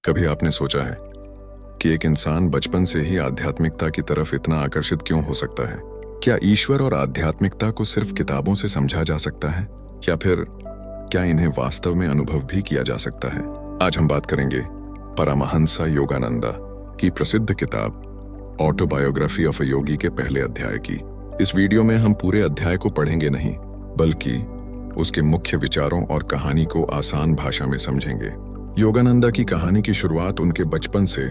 कभी आपने सोचा है कि एक इंसान बचपन से ही आध्यात्मिकता की तरफ इतना आकर्षित क्यों हो सकता है? क्या ईश्वर और आध्यात्मिकता को सिर्फ किताबों से समझा जा सकता है, या फिर क्या इन्हें वास्तव में अनुभव भी किया जा सकता है? आज हम बात करेंगे परमहंस योगानंदा की प्रसिद्ध किताब ऑटोबायोग्राफी ऑफ अ योगी के पहले अध्याय की। इस वीडियो में हम पूरे अध्याय को पढ़ेंगे नहीं, बल्कि उसके मुख्य विचारों और कहानी को आसान भाषा में समझेंगे। योगानंदा की कहानी की शुरुआत उनके बचपन से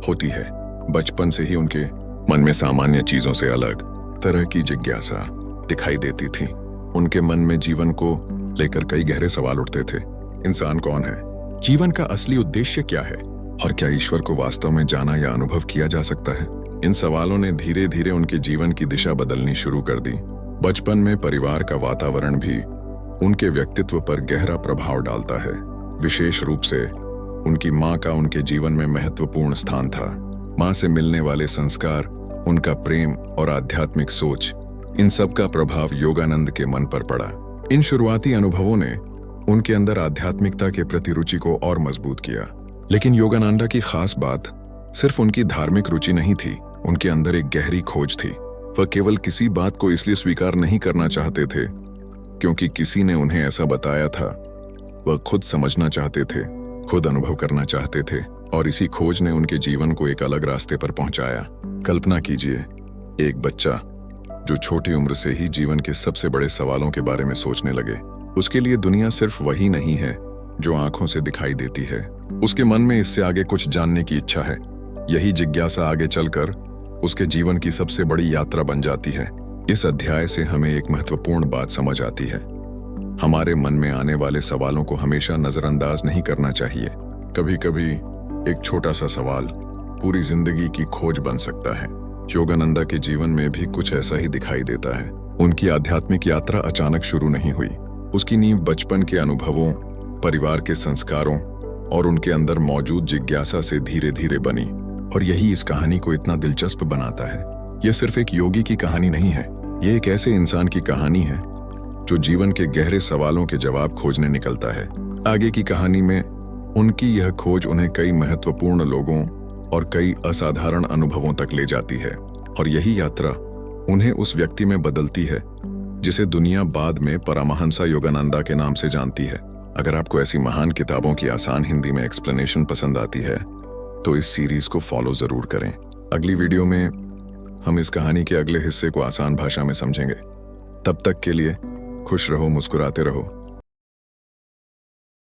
होती है। बचपन से ही उनके मन में सामान्य चीजों से अलग तरह की जिज्ञासा दिखाई देती थी। उनके मन में जीवन को लेकर कई गहरे सवाल उठते थे। इंसान कौन है? जीवन का असली उद्देश्य क्या है? और क्या ईश्वर को वास्तव में जाना या अनुभव किया जा सकता है? इन सवालों ने धीरे धीरे उनके जीवन की दिशा बदलनी शुरू कर दी। बचपन में परिवार का वातावरण भी उनके व्यक्तित्व पर गहरा प्रभाव डालता है। विशेष रूप से उनकी माँ का उनके जीवन में महत्वपूर्ण स्थान था। माँ से मिलने वाले संस्कार, उनका प्रेम और आध्यात्मिक सोच, इन सब का प्रभाव योगानंद के मन पर पड़ा। इन शुरुआती अनुभवों ने उनके अंदर आध्यात्मिकता के प्रति रुचि को और मजबूत किया। लेकिन योगानंदा की खास बात सिर्फ उनकी धार्मिक रुचि नहीं थी, उनके अंदर एक गहरी खोज थी। वह केवल किसी बात को इसलिए स्वीकार नहीं करना चाहते थे क्योंकि किसी ने उन्हें ऐसा बताया था। वह खुद समझना चाहते थे, खुद अनुभव करना चाहते थे, और इसी खोज ने उनके जीवन को एक अलग रास्ते पर पहुंचाया। कल्पना कीजिए, एक बच्चा जो छोटी उम्र से ही जीवन के सबसे बड़े सवालों के बारे में सोचने लगे। उसके लिए दुनिया सिर्फ वही नहीं है जो आंखों से दिखाई देती है। उसके मन में इससे आगे कुछ जानने की इच्छा है। यही जिज्ञासा आगे चलकर उसके जीवन की सबसे बड़ी यात्रा बन जाती है। इस अध्याय से हमें एक महत्वपूर्ण बात समझ आती है। हमारे मन में आने वाले सवालों को हमेशा नजरअंदाज नहीं करना चाहिए। कभी कभी एक छोटा सा सवाल पूरी जिंदगी की खोज बन सकता है। योगानंदा के जीवन में भी कुछ ऐसा ही दिखाई देता है। उनकी आध्यात्मिक यात्रा अचानक शुरू नहीं हुई। उसकी नींव बचपन के अनुभवों, परिवार के संस्कारों और उनके अंदर मौजूद जिज्ञासा से धीरे धीरे बनी। और यही इस कहानी को इतना दिलचस्प बनाता है। यह सिर्फ एक योगी की कहानी नहीं है, यह एक ऐसे इंसान की कहानी है जो जीवन के गहरे सवालों के जवाब खोजने निकलता है। आगे की कहानी में उनकी यह खोज उन्हें कई महत्वपूर्ण लोगों और कई असाधारण अनुभवों तक ले जाती है, और यही यात्रा उन्हें उस व्यक्ति में बदलती है जिसे दुनिया बाद में परमहंस योगानंदा के नाम से जानती है। अगर आपको ऐसी महान किताबों की आसान हिंदी में एक्सप्लेनेशन पसंद आती है तो इस सीरीज को फॉलो जरूर करें। अगली वीडियो में हम इस कहानी के अगले हिस्से को आसान भाषा में समझेंगे। तब तक के लिए खुश रहो, मुस्कुराते रहो।